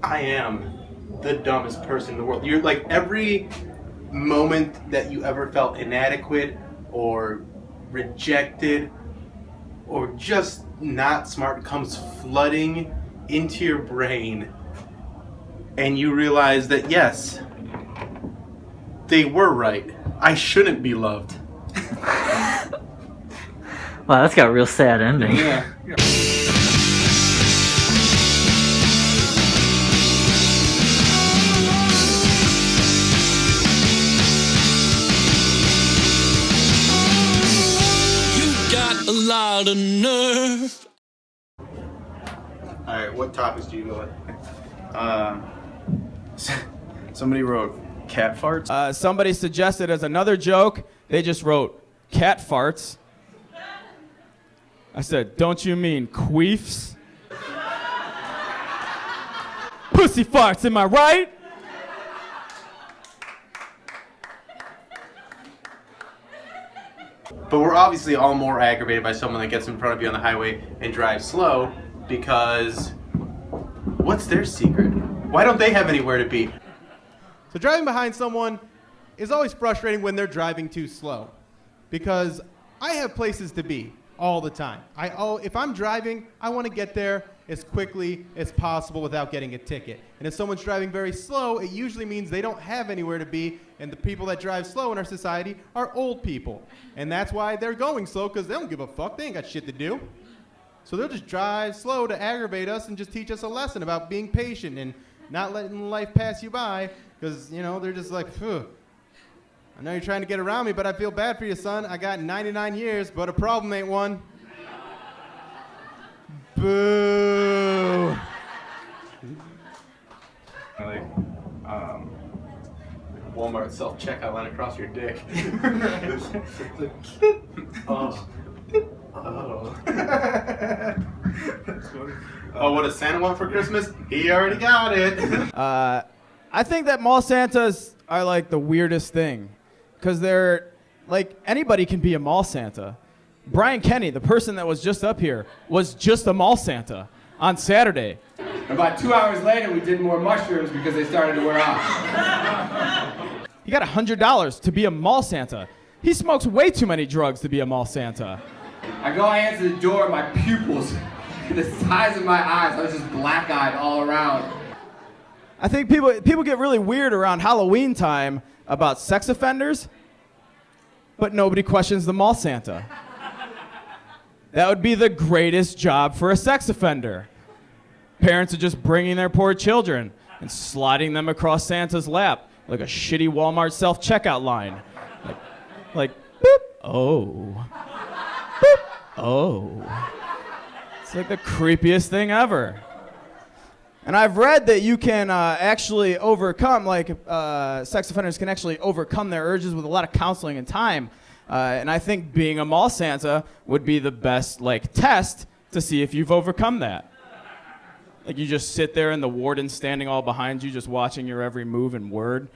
I am the dumbest person in the world. You're like, every moment that you ever felt inadequate or rejected or just not smart comes flooding into your brain, and you realize that yes, they were right. I shouldn't be loved. Wow, that's got a real sad ending. Yeah. A lot of nerve. Alright, what topics do you go with? Somebody wrote cat farts. Somebody suggested as another joke, they just wrote cat farts. I said, don't you mean queefs? Pussy farts, am I right? But we're obviously all more aggravated by someone that gets in front of you on the highway and drives slow, because what's their secret? Why don't they have anywhere to be? So driving behind someone is always frustrating when they're driving too slow, because I have places to be all the time. If I'm driving, I want to get there as quickly as possible without getting a ticket. And if someone's driving very slow, it usually means they don't have anywhere to be, and the people that drive slow in our society are old people. And that's why they're going slow, because they don't give a fuck. They ain't got shit to do. So they'll just drive slow to aggravate us and just teach us a lesson about being patient and not letting life pass you by, because, you know, they're just like, phew. I know you're trying to get around me, but I feel bad for you, son. I got 99 years, but a problem ain't one. Boo. Like, Walmart self-checkout line across your dick. Oh. Oh. Oh, what does Santa want for Christmas? He already got it. I think that mall Santas are like the weirdest thing, because they're like, anybody can be a mall Santa. Brian Kenny, the person that was just up here, was just a mall Santa on Saturday. About 2 hours later, we did more mushrooms because they started to wear off. He got $100 to be a mall Santa. He smokes way too many drugs to be a mall Santa. I answer the door, my pupils, the size of my eyes, I was just black-eyed all around. I think people get really weird around Halloween time about sex offenders, but nobody questions the mall Santa. That would be the greatest job for a sex offender. Parents are just bringing their poor children and sliding them across Santa's lap like a shitty Walmart self-checkout line. Like boop, oh, boop, oh. It's like the creepiest thing ever. And I've read that you can actually overcome, sex offenders can actually overcome their urges with a lot of counseling and time. And I think being a mall Santa would be the best, test to see if you've overcome that. Like, you just sit there and the warden's standing all behind you, just watching your every move and word.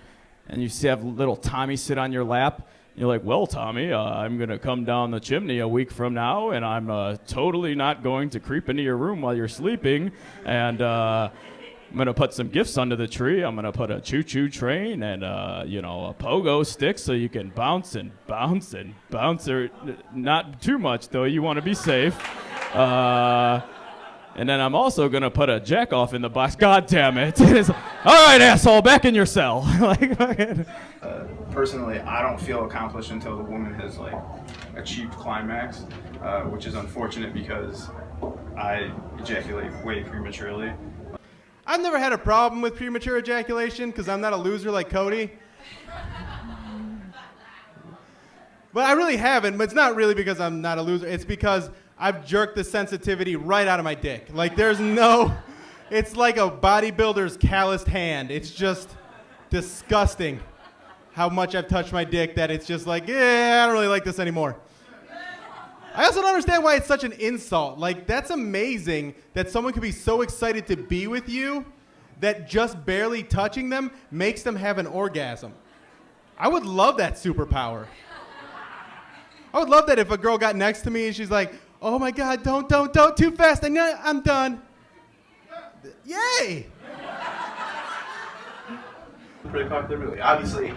And you have little Tommy sit on your lap. And you're like, well, Tommy, I'm going to come down the chimney a week from now, and I'm totally not going to creep into your room while you're sleeping. And I'm going to put some gifts under the tree. I'm going to put a choo-choo train and, a pogo stick so you can bounce and bounce and bounce. Or not too much, though. You want to be safe. And then I'm also going to put a jack-off in the box. God damn it. All right, asshole, back in your cell. Personally, I don't feel accomplished until the woman has achieved climax, which is unfortunate because I ejaculate way prematurely. I've never had a problem with premature ejaculation because I'm not a loser like Cody. But I really haven't, but it's not really because I'm not a loser. It's because I've jerked the sensitivity right out of my dick. It's like a bodybuilder's calloused hand. It's just disgusting how much I've touched my dick that it's just I don't really like this anymore. I also don't understand why it's such an insult. That's amazing that someone could be so excited to be with you that just barely touching them makes them have an orgasm. I would love that superpower. I would love that if a girl got next to me and she's like, oh my God, don't, too fast, I'm done. Yay! Pretty popular movie. Obviously,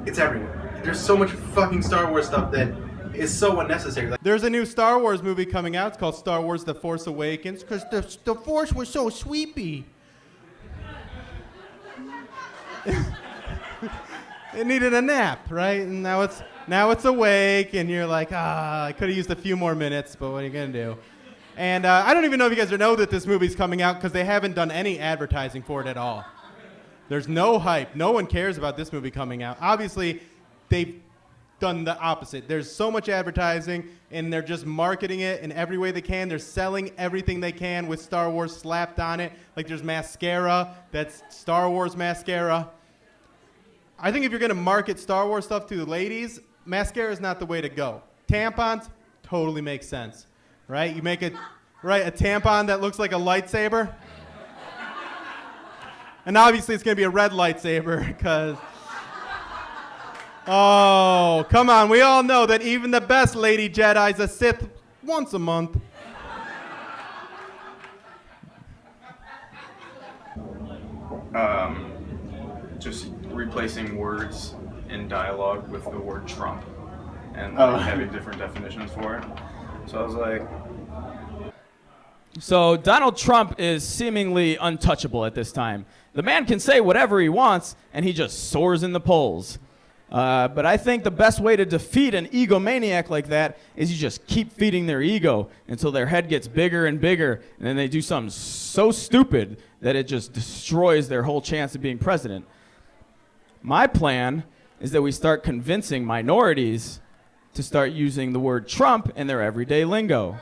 it's everywhere. There's so much fucking Star Wars stuff that is so unnecessary. Like, There's a new Star Wars movie coming out. It's called Star Wars: The Force Awakens because the Force was so sweepy. It needed a nap, right? And now it's awake, and you're like, I could have used a few more minutes, but what are you gonna do? And I don't even know if you guys know that this movie's coming out because they haven't done any advertising for it at all. There's no hype. No one cares about this movie coming out. Obviously, they've done the opposite. There's so much advertising, and they're just marketing it in every way they can. They're selling everything they can with Star Wars slapped on it. Like there's mascara that's Star Wars mascara. I think if you're going to market Star Wars stuff to the ladies, mascara is not the way to go. Tampons totally makes sense, right? You make a tampon that looks like a lightsaber. And obviously it's going to be a red lightsaber because, oh, come on. We all know that even the best Lady Jedi's a Sith once a month. Just replacing words in dialogue with the word Trump and having different definitions for it. So I was like... So Donald Trump is seemingly untouchable at this time. The man can say whatever he wants, and he just soars in the polls. But I think the best way to defeat an egomaniac like that is you just keep feeding their ego until their head gets bigger and bigger, and then they do something so stupid that it just destroys their whole chance of being president. My plan is that we start convincing minorities to start using the word Trump in their everyday lingo.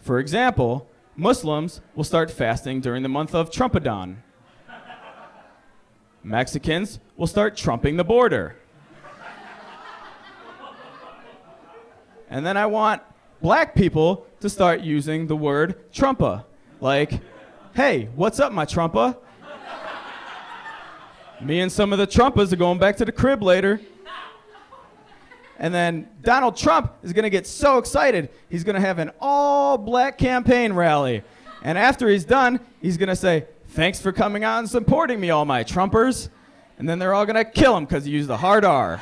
For example, Muslims will start fasting during the month of Trumpadon. Mexicans will start trumping the border. And then I want black people to start using the word Trumpa. Like, hey, what's up, my Trumpa? Me and some of the Trumpas are going back to the crib later. And then Donald Trump is going to get so excited, he's going to have an all-black campaign rally. And after he's done, he's going to say, thanks for coming out and supporting me, all my Trumpers. And then they're all going to kill him because he used the hard R.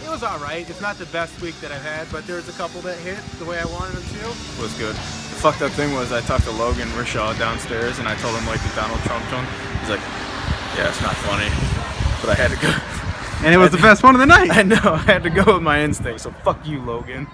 It was all right. It's not the best week that I've had, but there was a couple that hit the way I wanted them to. It was good. The fucked up thing was I talked to Logan Rishaw downstairs and I told him like the Donald Trump joke. He's like, yeah, it's not funny. But I had to go. And it was the best one of the night. I know, I had to go with my instinct, so fuck you, Logan.